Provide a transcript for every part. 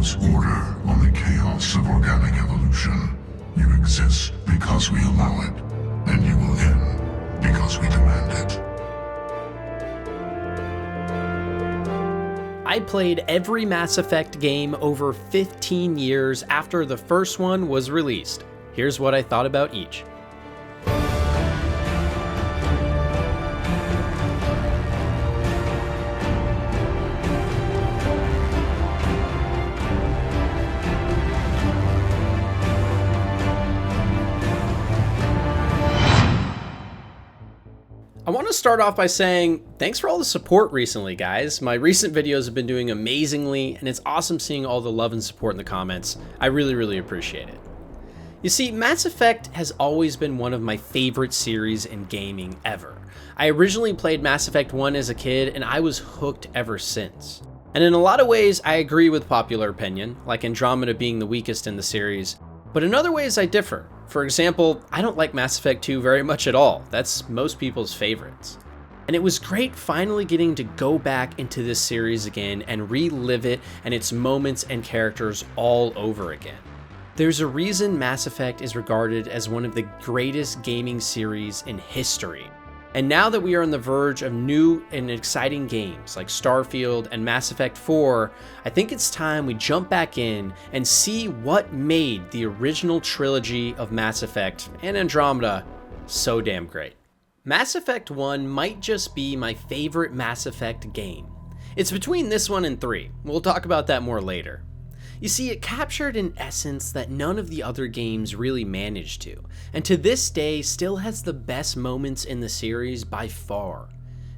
impose order on the chaos of organic evolution. You exist because we allow it, and you will end because we demand it. I played every Mass Effect game over 15 years after the first one was released. Here's what I thought about each. I want to start off by saying thanks for all the support recently, guys. My recent videos have been doing amazingly, and it's awesome seeing all the love and support in the comments. I really appreciate it. You see, Mass Effect has always been one of my favorite series in gaming ever. I originally played Mass Effect 1 as a kid, and I was hooked ever since. And in a lot of ways, I agree with popular opinion, like Andromeda being the weakest in the series, but in other ways I differ. For example, I don't like Mass Effect 2 very much at all. That's most people's favorites. And it was great finally getting to go back into this series again and relive it and its moments and characters all over again. There's a reason Mass Effect is regarded as one of the greatest gaming series in history. And now that we are on the verge of new and exciting games like Starfield and Mass Effect 4, I think it's time we jump back in and see what made the original trilogy of Mass Effect and Andromeda so damn great. Mass Effect 1 might just be my favorite Mass Effect game. It's between this one and 3. We'll talk about that more later. You see, it captured an essence that none of the other games really managed to, and to this day still has the best moments in the series by far.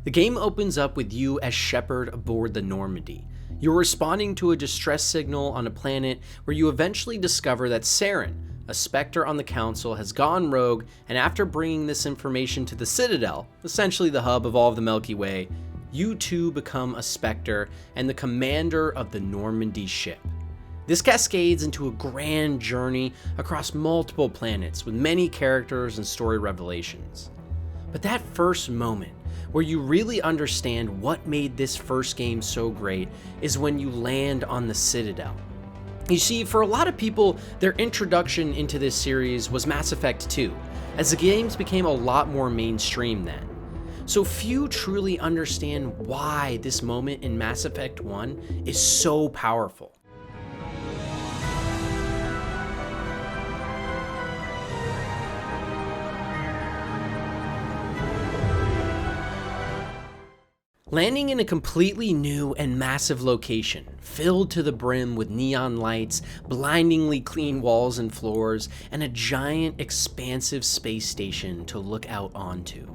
The game opens up with you as Shepard aboard the Normandy. You're responding to a distress signal on a planet where you eventually discover that Saren, a Spectre on the Council, has gone rogue, and after bringing this information to the Citadel, essentially the hub of all of the Milky Way, you too become a Spectre and the commander of the Normandy ship. This cascades into a grand journey across multiple planets with many characters and story revelations. But that first moment, where you really understand what made this first game so great, is when you land on the Citadel. You see, for a lot of people, their introduction into this series was Mass Effect 2, as the games became a lot more mainstream then. So few truly understand why this moment in Mass Effect 1 is so powerful. Landing in a completely new and massive location, filled to the brim with neon lights, blindingly clean walls and floors, and a giant, expansive space station to look out onto.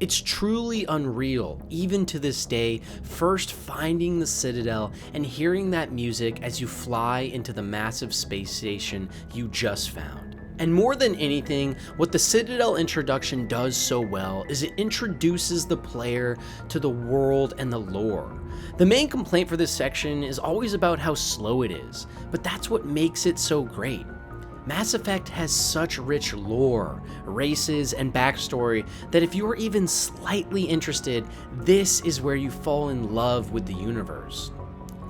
It's truly unreal, even to this day, first finding the Citadel and hearing that music as you fly into the massive space station you just found. And more than anything, what the Citadel introduction does so well is it introduces the player to the world and the lore. The main complaint for this section is always about how slow it is, but that's what makes it so great. Mass Effect has such rich lore, races, and backstory that if you are even slightly interested, this is where you fall in love with the universe.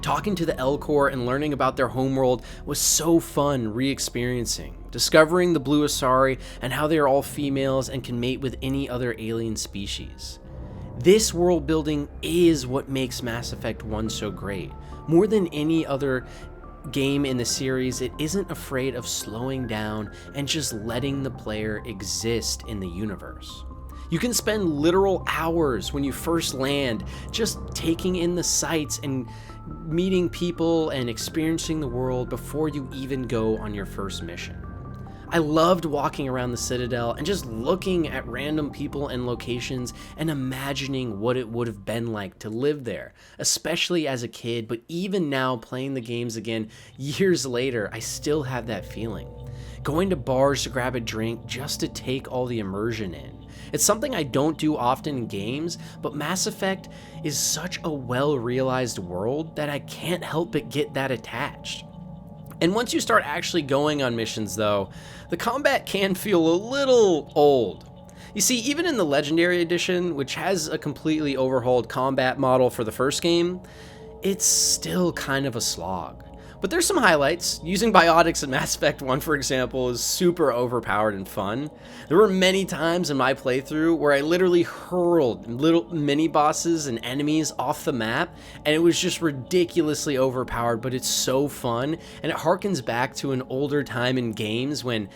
Talking to the L-Corps and learning about their homeworld was so fun re-experiencing. Discovering the Blue Asari and how they are all females and can mate with any other alien species. This world building is what makes Mass Effect 1 so great. More than any other game in the series, it isn't afraid of slowing down and just letting the player exist in the universe. You can spend literal hours when you first land just taking in the sights and meeting people and experiencing the world before you even go on your first mission. I loved walking around the Citadel and just looking at random people and locations and imagining what it would have been like to live there, especially as a kid, but even now playing the games again years later, I still have that feeling. Going to bars to grab a drink just to take all the immersion in. It's something I don't do often in games, but Mass Effect is such a well-realized world that I can't help but get that attached. And once you start actually going on missions though, the combat can feel a little old. You see, even in the Legendary Edition, which has a completely overhauled combat model for the first game, it's still kind of a slog. But there's some highlights. Using biotics in Mass Effect 1, for example, is super overpowered and fun. There were many times in my playthrough where I literally hurled little mini-bosses and enemies off the map, and it was just ridiculously overpowered, but it's so fun, and it harkens back to an older time in games when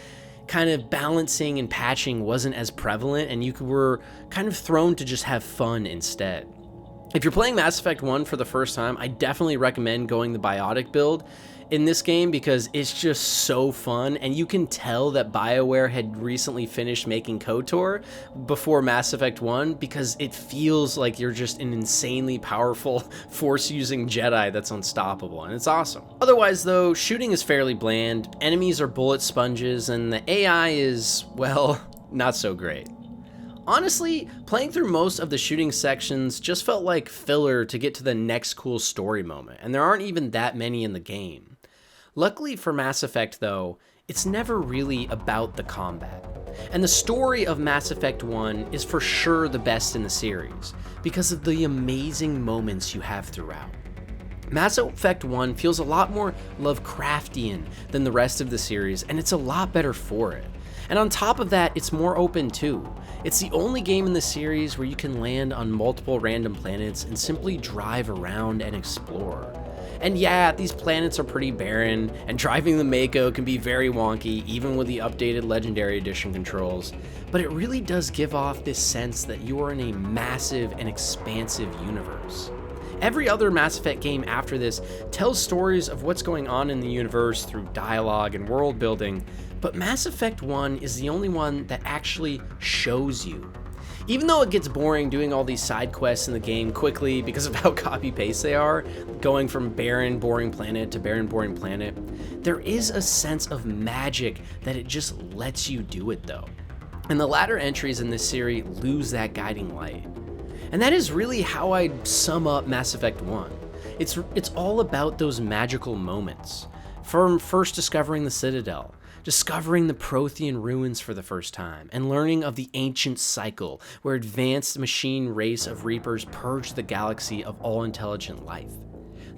kind of balancing and patching wasn't as prevalent, and you were kind of thrown to just have fun instead. If you're playing Mass Effect 1 for the first time, I definitely recommend going the biotic build in this game because it's just so fun, and you can tell that BioWare had recently finished making KOTOR before Mass Effect 1 because it feels like you're just an insanely powerful force-using Jedi that's unstoppable, and it's awesome. Otherwise though, shooting is fairly bland, enemies are bullet sponges, and the AI is, well, not so great. Honestly, playing through most of the shooting sections just felt like filler to get to the next cool story moment, and there aren't even that many in the game. Luckily for Mass Effect though, it's never really about the combat. And the story of Mass Effect 1 is for sure the best in the series, because of the amazing moments you have throughout. Mass Effect 1 feels a lot more Lovecraftian than the rest of the series, and it's a lot better for it. And on top of that, it's more open too. It's the only game in the series where you can land on multiple random planets and simply drive around and explore. And yeah, these planets are pretty barren, and driving the Mako can be very wonky, even with the updated Legendary Edition controls, but it really does give off this sense that you are in a massive and expansive universe. Every other Mass Effect game after this tells stories of what's going on in the universe through dialogue and world building, but Mass Effect 1 is the only one that actually shows you. Even though it gets boring doing all these side quests in the game quickly because of how copy-paste they are, going from barren, boring planet to barren, boring planet, there is a sense of magic that it just lets you do it though. And the latter entries in this series lose that guiding light. And that is really how I'd sum up Mass Effect 1. It's all about those magical moments. From first discovering the Citadel, discovering the Prothean ruins for the first time, and learning of the ancient cycle where advanced machine race of Reapers purged the galaxy of all intelligent life.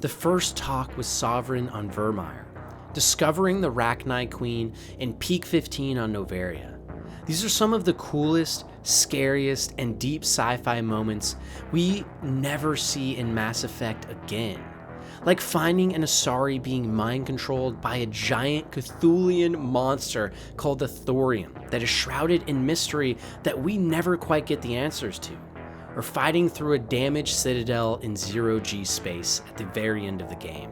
The first talk with Sovereign on Vermeer, discovering the Rachni Queen in Peak 15 on Noveria. These are some of the coolest, scariest, and deep sci-fi moments we never see in Mass Effect again. Like finding an Asari being mind-controlled by a giant Cthulhian monster called the Thorium that is shrouded in mystery that we never quite get the answers to. Or fighting through a damaged citadel in zero-G space at the very end of the game.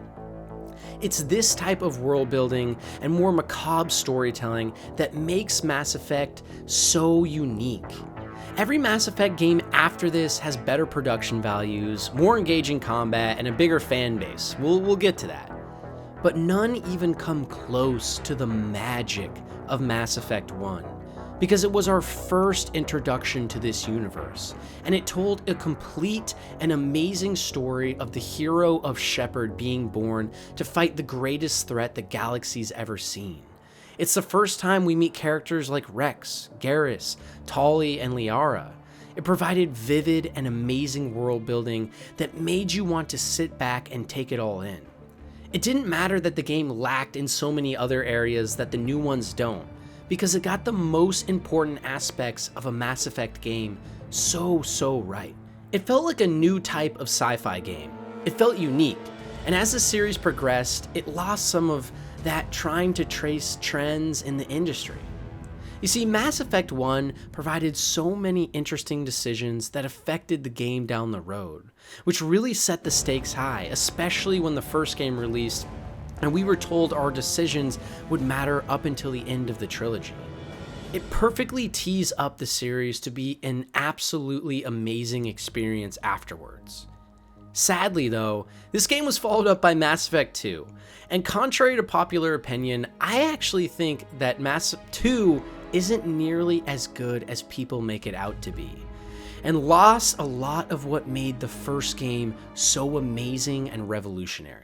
It's this type of world building and more macabre storytelling that makes Mass Effect so unique. Every Mass Effect game after this has better production values, more engaging combat, and a bigger fan base. We'll get to that. But none even come close to the magic of Mass Effect 1, because it was our first introduction to this universe, and it told a complete and amazing story of the hero of Shepard being born to fight the greatest threat the galaxy's ever seen. It's the first time we meet characters like Rex, Garrus, Tali, and Liara. It provided vivid and amazing world building that made you want to sit back and take it all in. It didn't matter that the game lacked in so many other areas that the new ones don't, because it got the most important aspects of a Mass Effect game so right. It felt like a new type of sci-fi game. It felt unique, and as the series progressed, it lost some of that trying to trace trends in the industry. You see, Mass Effect 1 provided so many interesting decisions that affected the game down the road, which really set the stakes high, especially when the first game released and we were told our decisions would matter up until the end of the trilogy. It perfectly tees up the series to be an absolutely amazing experience afterwards. Sadly though, this game was followed up by Mass Effect 2, and contrary to popular opinion, I actually think that Mass Effect 2 isn't nearly as good as people make it out to be, and lost a lot of what made the first game so amazing and revolutionary.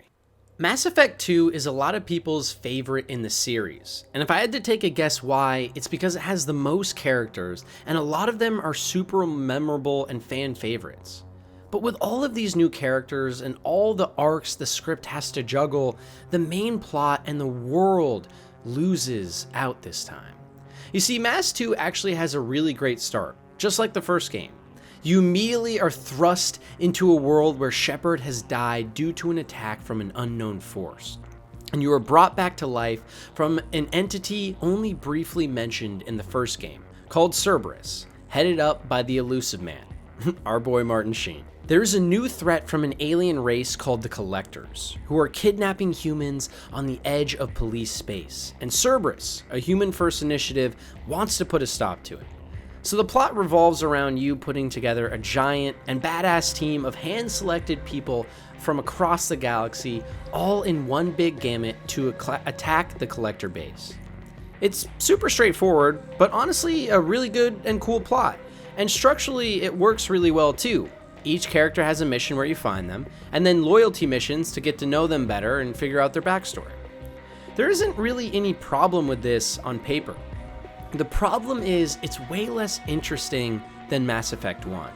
Mass Effect 2 is a lot of people's favorite in the series, and if I had to take a guess why, it's because it has the most characters, and a lot of them are super memorable and fan favorites. But with all of these new characters and all the arcs the script has to juggle, the main plot and the world loses out this time. You see, Mass 2 actually has a really great start, just like the first game. You immediately are thrust into a world where Shepard has died due to an attack from an unknown force. And you are brought back to life from an entity only briefly mentioned in the first game, called Cerberus, headed up by the Elusive Man, our boy Martin Sheen. There is a new threat from an alien race called the Collectors, who are kidnapping humans on the edge of police space, and Cerberus, a human-first initiative, wants to put a stop to it. So the plot revolves around you putting together a giant and badass team of hand-selected people from across the galaxy, all in one big gamut to attack the Collector base. It's super straightforward, but honestly a really good and cool plot, and structurally it works really well too. Each character has a mission where you find them, and then loyalty missions to get to know them better and figure out their backstory. There isn't really any problem with this on paper. The problem is it's way less interesting than Mass Effect 1.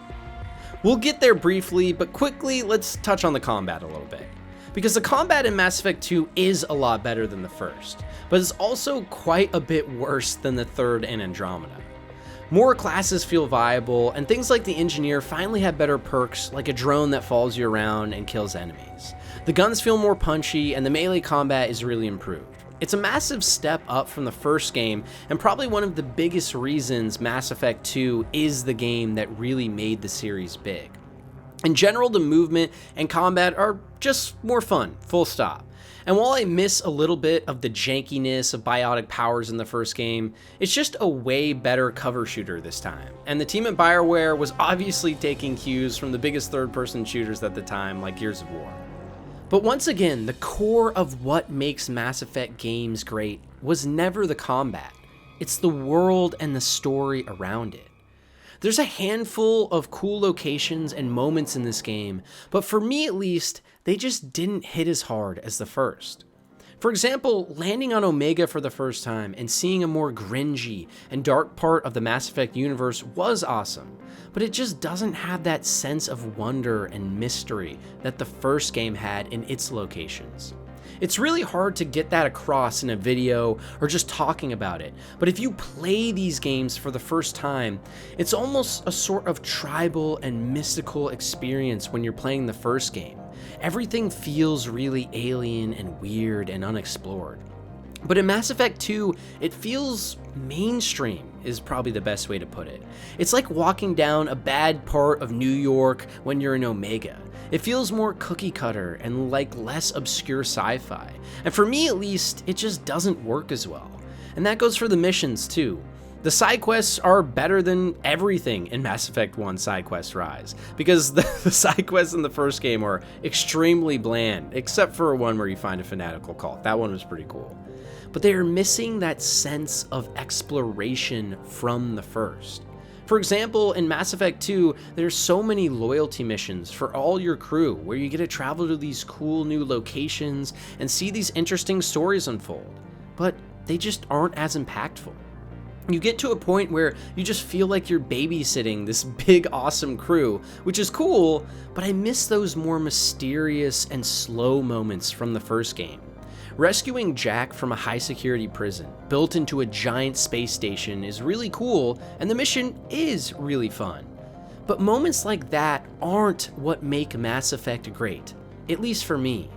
We'll get there briefly, but quickly let's touch on the combat a little bit. Because the combat in Mass Effect 2 is a lot better than the first, but it's also quite a bit worse than the third and Andromeda. More classes feel viable, and things like the Engineer finally have better perks, like a drone that follows you around and kills enemies. The guns feel more punchy, and the melee combat is really improved. It's a massive step up from the first game, and probably one of the biggest reasons Mass Effect 2 is the game that really made the series big. In general, the movement and combat are just more fun, full stop. And while I miss a little bit of the jankiness of biotic powers in the first game, it's just a way better cover shooter this time. And the team at BioWare was obviously taking cues from the biggest third-person shooters at the time, like Gears of War. But once again, the core of what makes Mass Effect games great was never the combat. It's the world and the story around it. There's a handful of cool locations and moments in this game, but for me at least, they just didn't hit as hard as the first. For example, landing on Omega for the first time and seeing a more grungy and dark part of the Mass Effect universe was awesome, but it just doesn't have that sense of wonder and mystery that the first game had in its locations. It's really hard to get that across in a video or just talking about it, but if you play these games for the first time, it's almost a sort of tribal and mystical experience when you're playing the first game. Everything feels really alien and weird and unexplored. But in Mass Effect 2, it feels mainstream, is probably the best way to put it. It's like walking down a bad part of New York when you're in Omega. It feels more cookie cutter and like less obscure sci-fi. And for me at least, it just doesn't work as well. And that goes for the missions too. The side quests are better than everything in Mass Effect 1 Side Quest Rise, because the side quests in the first game are extremely bland, except for one where you find a fanatical cult. That one was pretty cool. But they are missing that sense of exploration from the first. For example, in Mass Effect 2, there's so many loyalty missions for all your crew, where you get to travel to these cool new locations and see these interesting stories unfold, but they just aren't as impactful. You get to a point where you just feel like you're babysitting this big awesome crew, which is cool, but I miss those more mysterious and slow moments from the first game. Rescuing Jack from a high security prison built into a giant space station is really cool, and the mission is really fun. But moments like that aren't what make Mass Effect great, at least for me.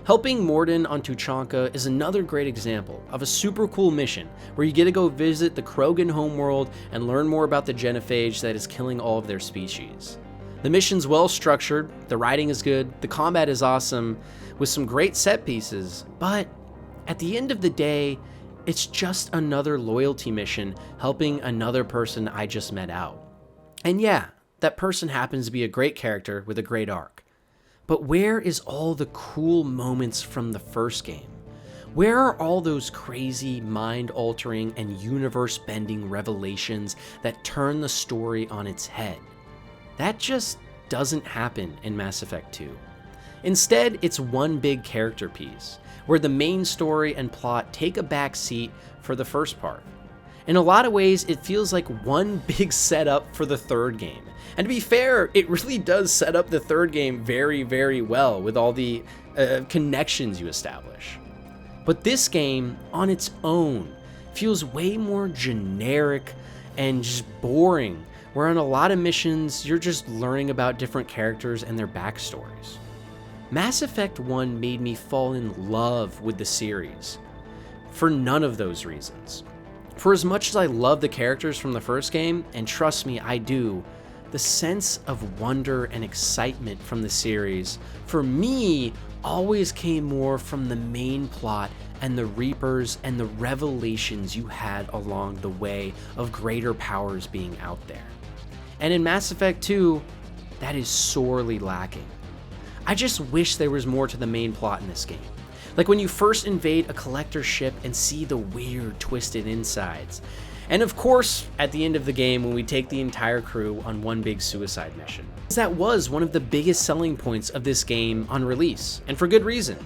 Helping Mordin on Tuchanka is another great example of a super cool mission where you get to go visit the Krogan homeworld and learn more about the genophage that is killing all of their species. The mission's well structured, the writing is good, the combat is awesome, with some great set pieces, but at the end of the day, it's just another loyalty mission helping another person I just met out. And yeah, that person happens to be a great character with a great arc. But where is all the cool moments from the first game? Where are all those crazy, mind-altering, and universe-bending revelations that turn the story on its head? That just doesn't happen in Mass Effect 2. Instead, it's one big character piece, where the main story and plot take a back seat for the first part. In a lot of ways, it feels like one big setup for the third game. And to be fair, it really does set up the third game very, very well with all the connections you establish. But this game, on its own, feels way more generic and just boring, where on a lot of missions, you're just learning about different characters and their backstories. Mass Effect 1 made me fall in love with the series, for none of those reasons. For as much as I love the characters from the first game, and trust me, I do, the sense of wonder and excitement from the series, for me, always came more from the main plot and the Reapers and the revelations you had along the way of greater powers being out there. And in Mass Effect 2, that is sorely lacking. I just wish there was more to the main plot in this game. Like when you first invade a collector ship and see the weird, twisted insides. And of course, at the end of the game, when we take the entire crew on one big suicide mission. That was one of the biggest selling points of this game on release, and for good reason.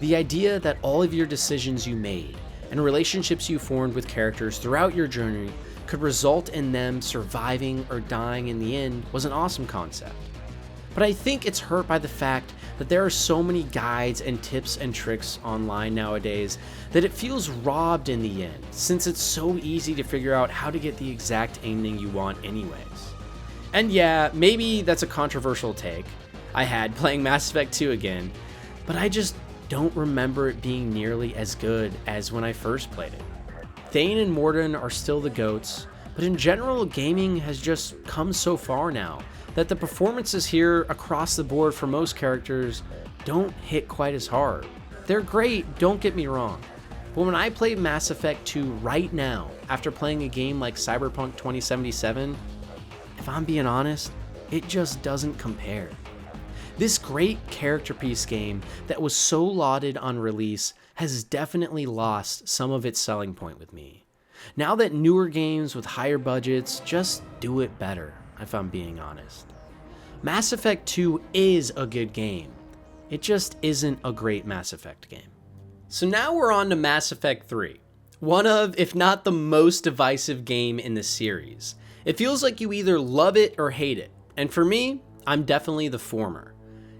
The idea that all of your decisions you made and relationships you formed with characters throughout your journey could result in them surviving or dying in the end was an awesome concept. But I think it's hurt by the fact that there are so many guides and tips and tricks online nowadays that it feels robbed in the end, since it's so easy to figure out how to get the exact ending you want anyways. And yeah, maybe that's a controversial take I had playing Mass Effect 2 again, but I just don't remember it being nearly as good as when I first played it. Thane and Mordin are still the GOATs, but in general, gaming has just come so far now that the performances here across the board for most characters don't hit quite as hard. They're great, don't get me wrong, but when I play Mass Effect 2 right now, after playing a game like Cyberpunk 2077, if I'm being honest, it just doesn't compare. This great character piece game that was so lauded on release has definitely lost some of its selling point with me. Now that newer games with higher budgets just do it better, if I'm being honest. Mass Effect 2 is a good game. It just isn't a great Mass Effect game. So now we're on to Mass Effect 3, one of, if not the most divisive game in the series. It feels like you either love it or hate it, and for me, I'm definitely the former.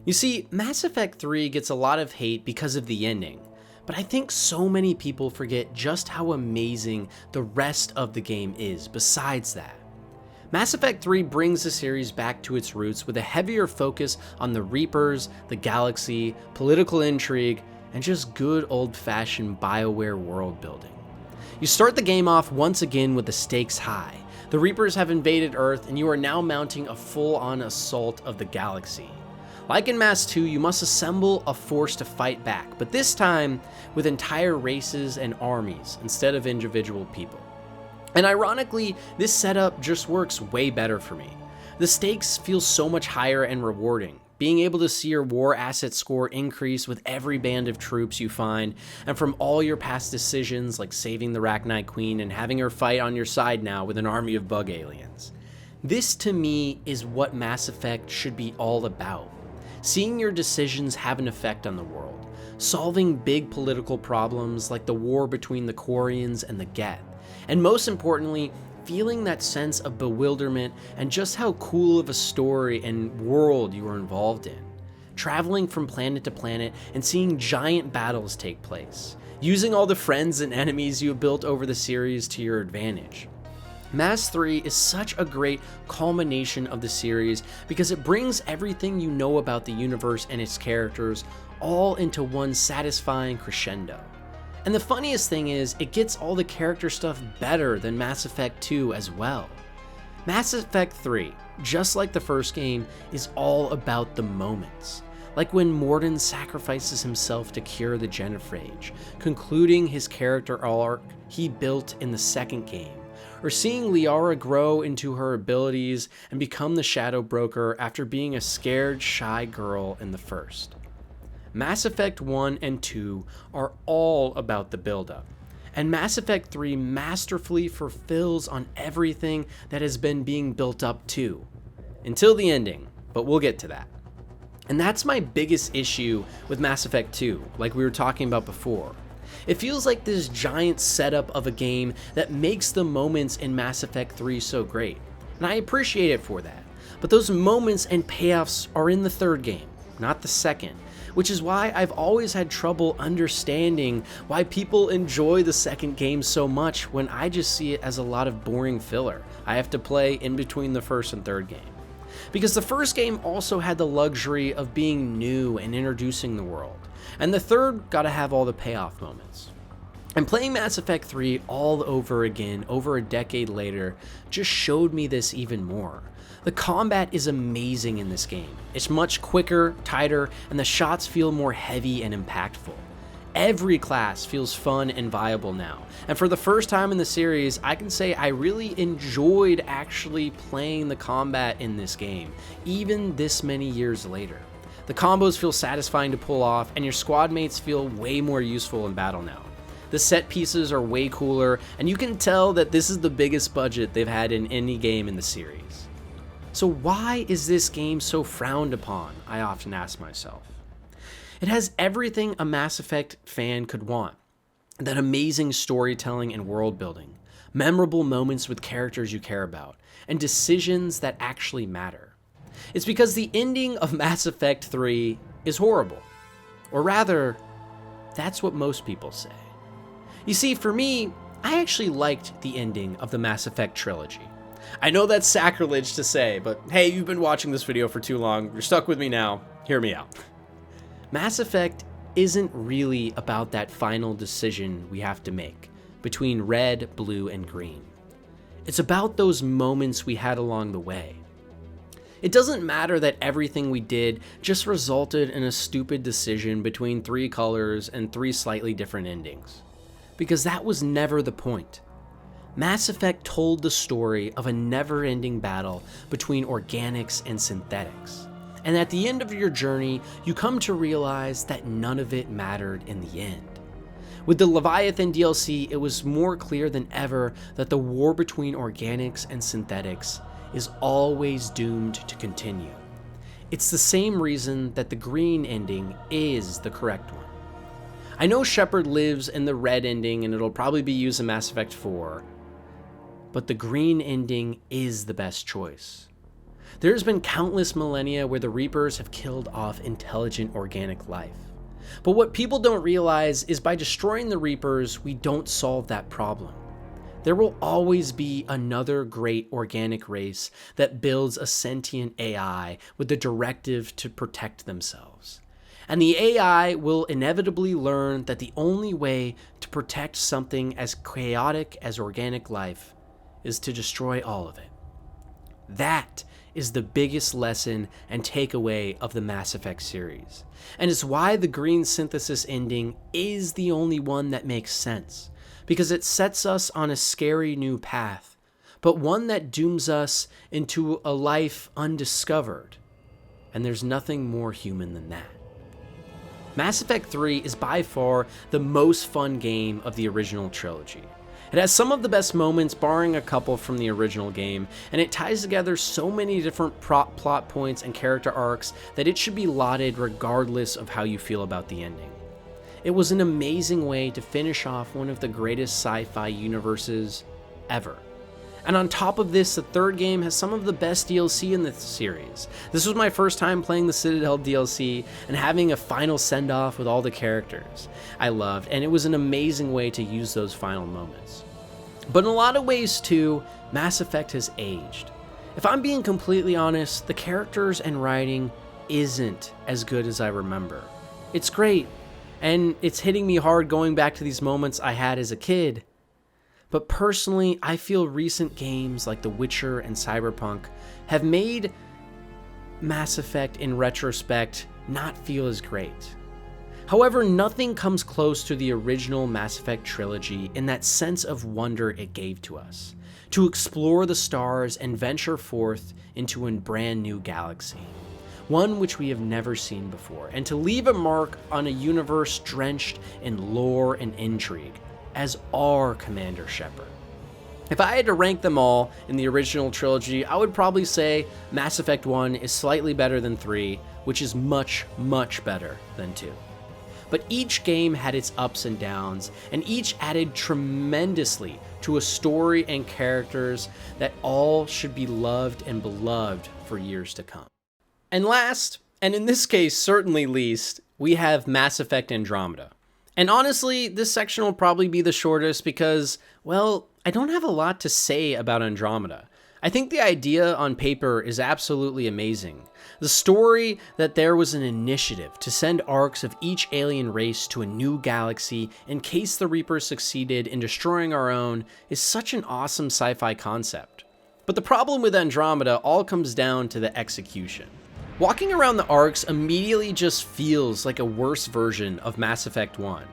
You see, Mass Effect 3 gets a lot of hate because of the ending, but I think so many people forget just how amazing the rest of the game is besides that. Mass Effect 3 brings the series back to its roots with a heavier focus on the Reapers, the galaxy, political intrigue, and just good old-fashioned BioWare world building. You start the game off once again with the stakes high. The Reapers have invaded Earth, and you are now mounting a full-on assault of the galaxy. Like in Mass 2, you must assemble a force to fight back, but this time with entire races and armies instead of individual people. And ironically, this setup just works way better for me. The stakes feel so much higher and rewarding. Being able to see your war asset score increase with every band of troops you find, and from all your past decisions like saving the Rachni Queen and having her fight on your side now with an army of bug aliens. This to me is what Mass Effect should be all about. Seeing your decisions have an effect on the world, solving big political problems like the war between the Quarians and the Geth, and most importantly, feeling that sense of bewilderment and just how cool of a story and world you are involved in. Traveling from planet to planet and seeing giant battles take place, using all the friends and enemies you have built over the series to your advantage. Mass 3 is such a great culmination of the series because it brings everything you know about the universe and its characters all into one satisfying crescendo. And the funniest thing is, it gets all the character stuff better than Mass Effect 2 as well. Mass Effect 3, just like the first game, is all about the moments. Like when Mordin sacrifices himself to cure the Genophage, concluding his character arc he built in the second game. Or seeing Liara grow into her abilities and become the Shadow Broker after being a scared, shy girl in the first. Mass Effect 1 and 2 are all about the build-up, and Mass Effect 3 masterfully fulfills on everything that has been being built up to, until the ending, but we'll get to that. And that's my biggest issue with Mass Effect 2, like we were talking about before. It feels like this giant setup of a game that makes the moments in Mass Effect 3 so great, and I appreciate it for that. But those moments and payoffs are in the third game, not the second, which is why I've always had trouble understanding why people enjoy the second game so much when I just see it as a lot of boring filler I have to play in between the first and third game. Because the first game also had the luxury of being new and introducing the world, and the third got to have all the payoff moments. And playing Mass Effect 3 all over again over a decade later just showed me this even more. The combat is amazing in this game. It's much quicker, tighter, and the shots feel more heavy and impactful. Every class feels fun and viable now, and for the first time in the series, I can say I really enjoyed actually playing the combat in this game, even this many years later. The combos feel satisfying to pull off, and your squad mates feel way more useful in battle now. The set pieces are way cooler, and you can tell that this is the biggest budget they've had in any game in the series. So why is this game so frowned upon, I often ask myself. It has everything a Mass Effect fan could want. That amazing storytelling and world building, memorable moments with characters you care about, and decisions that actually matter. It's because the ending of Mass Effect 3 is horrible. Or rather, that's what most people say. You see, for me, I actually liked the ending of the Mass Effect trilogy. I know that's sacrilege to say, but hey, you've been watching this video for too long, you're stuck with me now, hear me out. Mass Effect isn't really about that final decision we have to make between red, blue, and green. It's about those moments we had along the way. It doesn't matter that everything we did just resulted in a stupid decision between 3 colors and 3 slightly different endings, because that was never the point. Mass Effect told the story of a never-ending battle between organics and synthetics. And at the end of your journey, you come to realize that none of it mattered in the end. With the Leviathan DLC, it was more clear than ever that the war between organics and synthetics is always doomed to continue. It's the same reason that the green ending is the correct one. I know Shepard lives in the red ending and it'll probably be used in Mass Effect 4, but the green ending is the best choice. There's been countless millennia where the Reapers have killed off intelligent organic life. But what people don't realize is by destroying the Reapers, we don't solve that problem. There will always be another great organic race that builds a sentient AI with the directive to protect themselves. And the AI will inevitably learn that the only way to protect something as chaotic as organic life is to destroy all of it. That is the biggest lesson and takeaway of the Mass Effect series. And it's why the green synthesis ending is the only one that makes sense, because it sets us on a scary new path, but one that dooms us into a life undiscovered. And there's nothing more human than that. Mass Effect 3 is by far the most fun game of the original trilogy. It has some of the best moments, barring a couple from the original game, and it ties together so many different plot points and character arcs that it should be lauded regardless of how you feel about the ending. It was an amazing way to finish off one of the greatest sci-fi universes ever. And on top of this, the third game has some of the best DLC in the series. This was my first time playing the Citadel DLC and having a final send-off with all the characters I loved, and it was an amazing way to use those final moments. But in a lot of ways too, Mass Effect has aged. If I'm being completely honest, the characters and writing isn't as good as I remember. It's great, and it's hitting me hard going back to these moments I had as a kid. But personally, I feel recent games like The Witcher and Cyberpunk have made Mass Effect in retrospect not feel as great. However, nothing comes close to the original Mass Effect trilogy in that sense of wonder it gave to us, to explore the stars and venture forth into a brand new galaxy, one which we have never seen before, and to leave a mark on a universe drenched in lore and intrigue, as our Commander Shepard. If I had to rank them all in the original trilogy, I would probably say Mass Effect 1 is slightly better than 3, which is much, much better than 2. But each game had its ups and downs, and each added tremendously to a story and characters that all should be loved and beloved for years to come. And last, and in this case certainly least, we have Mass Effect Andromeda. And honestly, this section will probably be the shortest because, well, I don't have a lot to say about Andromeda. I think the idea on paper is absolutely amazing. The story that there was an initiative to send arcs of each alien race to a new galaxy in case the Reapers succeeded in destroying our own is such an awesome sci-fi concept. But the problem with Andromeda all comes down to the execution. Walking around the arcs immediately just feels like a worse version of Mass Effect 1.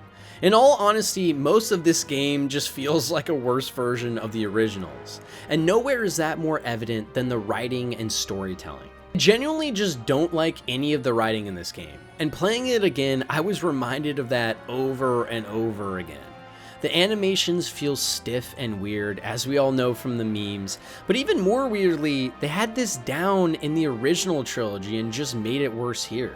In all honesty, most of this game just feels like a worse version of the originals, and nowhere is that more evident than the writing and storytelling. I genuinely just don't like any of the writing in this game, and playing it again, I was reminded of that over and over again. The animations feel stiff and weird, as we all know from the memes, but even more weirdly, they had this down in the original trilogy and just made it worse here.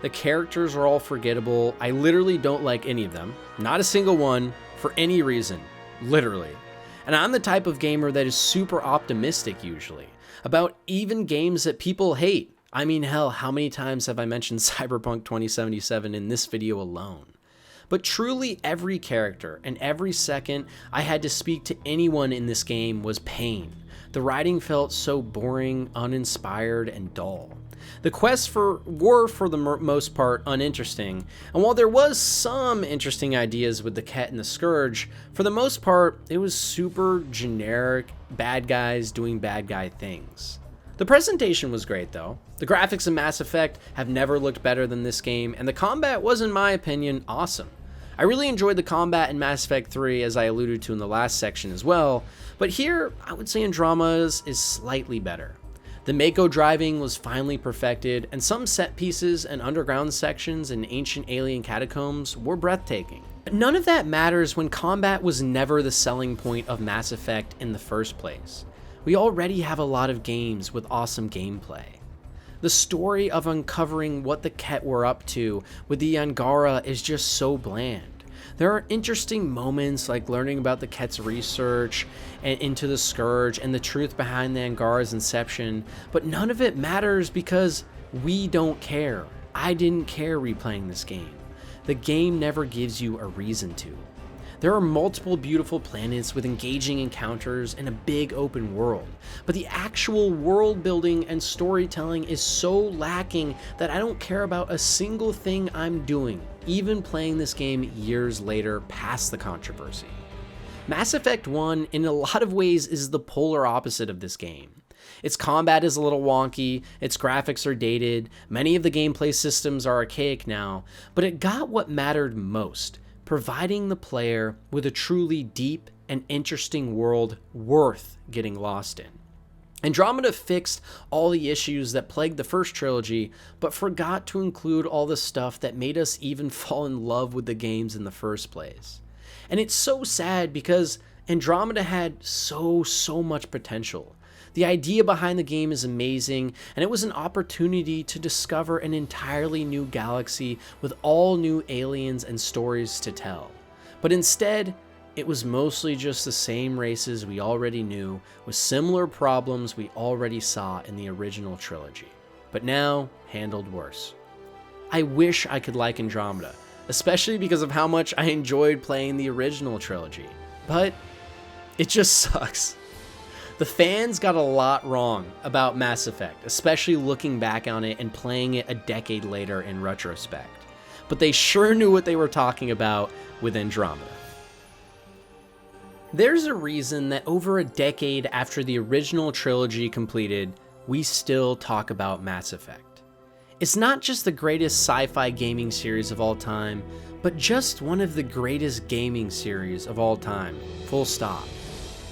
The characters are all forgettable. I literally don't like any of them, not a single one, for any reason, literally. And I'm the type of gamer that is super optimistic usually, about even games that people hate. I mean, hell, how many times have I mentioned Cyberpunk 2077 in this video alone? But truly every character and every second I had to speak to anyone in this game was pain. The writing felt so boring, uninspired, and dull. The quests were for the most part uninteresting, and while there was some interesting ideas with the Ket and the Scourge, for the most part it was super generic bad guys doing bad guy things. The presentation was great though. The graphics in Mass Effect have never looked better than this game, and the combat was, in my opinion, awesome. I really enjoyed the combat in Mass Effect 3, as I alluded to in the last section as well, but here I would say Andromeda's is slightly better. The Mako driving was finally perfected, and some set pieces and underground sections in ancient alien catacombs were breathtaking. But none of that matters when combat was never the selling point of Mass Effect in the first place. We already have a lot of games with awesome gameplay. The story of uncovering what the Ket were up to with the Angara is just so bland. There are interesting moments like learning about the Ket's research and into the Scourge and the truth behind the Angara's inception, but none of it matters because we don't care. I didn't care replaying this game. The game never gives you a reason to. There are multiple beautiful planets with engaging encounters and a big open world, but the actual world building and storytelling is so lacking that I don't care about a single thing I'm doing, even playing this game years later past the controversy. Mass Effect 1 in a lot of ways is the polar opposite of this game. Its combat is a little wonky, its graphics are dated, many of the gameplay systems are archaic now, but it got what mattered most, providing the player with a truly deep and interesting world worth getting lost in. Andromeda fixed all the issues that plagued the first trilogy, but forgot to include all the stuff that made us even fall in love with the games in the first place. And it's so sad because Andromeda had so much potential. The idea behind the game is amazing, and it was an opportunity to discover an entirely new galaxy with all new aliens and stories to tell. But instead, it was mostly just the same races we already knew, with similar problems we already saw in the original trilogy, but now handled worse. I wish I could like Andromeda, especially because of how much I enjoyed playing the original trilogy, but it just sucks. The fans got a lot wrong about Mass Effect, especially looking back on it and playing it a decade later in retrospect. But they sure knew what they were talking about with Andromeda. There's a reason that over a decade after the original trilogy completed, we still talk about Mass Effect. It's not just the greatest sci-fi gaming series of all time, but just one of the greatest gaming series of all time, full stop.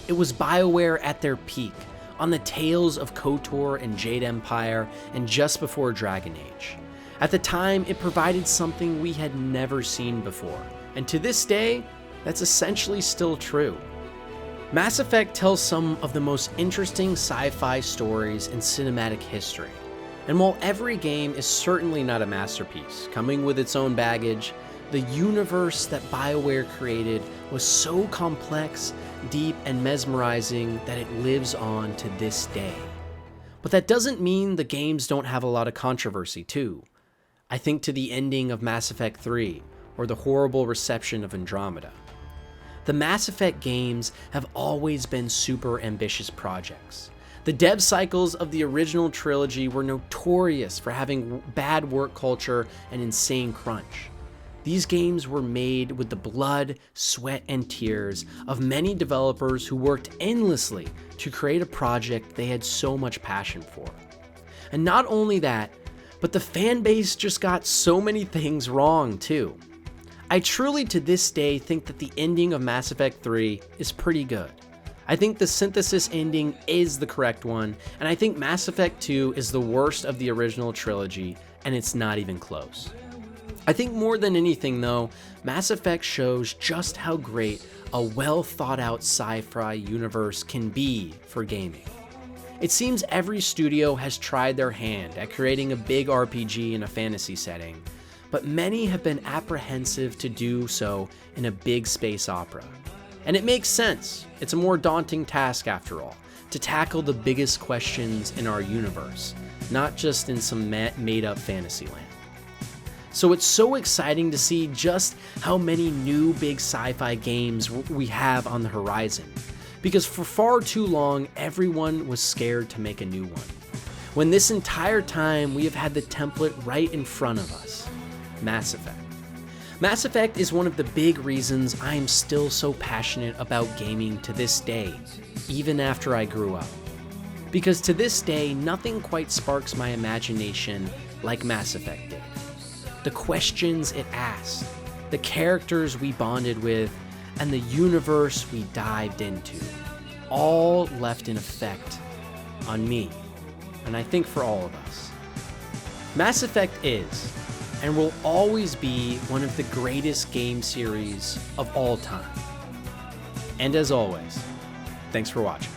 It was BioWare at their peak, on the tails of KOTOR and Jade Empire, and just before Dragon Age. At the time, it provided something we had never seen before, and to this day, that's essentially still true. Mass Effect tells some of the most interesting sci-fi stories in cinematic history, and while every game is certainly not a masterpiece, coming with its own baggage, The universe that BioWare created was so complex, deep, and mesmerizing that it lives on to this day. But that doesn't mean the games don't have a lot of controversy too. I think to the ending of Mass Effect 3, or the horrible reception of Andromeda. The Mass Effect games have always been super ambitious projects. The dev cycles of the original trilogy were notorious for having bad work culture and insane crunch. These games were made with the blood, sweat, and tears of many developers who worked endlessly to create a project they had so much passion for. And not only that, but the fan base just got so many things wrong too. I truly to this day think that the ending of Mass Effect 3 is pretty good. I think the synthesis ending is the correct one, and I think Mass Effect 2 is the worst of the original trilogy, and it's not even close. I think more than anything though, Mass Effect shows just how great a well thought out sci-fi universe can be for gaming. It seems every studio has tried their hand at creating a big RPG in a fantasy setting, but many have been apprehensive to do so in a big space opera. And it makes sense. It's a more daunting task after all, to tackle the biggest questions in our universe, not just in some made up fantasy land. So it's so exciting to see just how many new big sci-fi games we have on the horizon, because for far too long, everyone was scared to make a new one. When this entire time, we have had the template right in front of us, Mass Effect. Mass Effect is one of the big reasons I am still so passionate about gaming to this day, even after I grew up. Because to this day, nothing quite sparks my imagination like Mass Effect did. The questions it asked, the characters we bonded with, and the universe we dived into, all left an effect on me, and I think for all of us. Mass Effect is, and will always be, one of the greatest game series of all time. And as always, thanks for watching.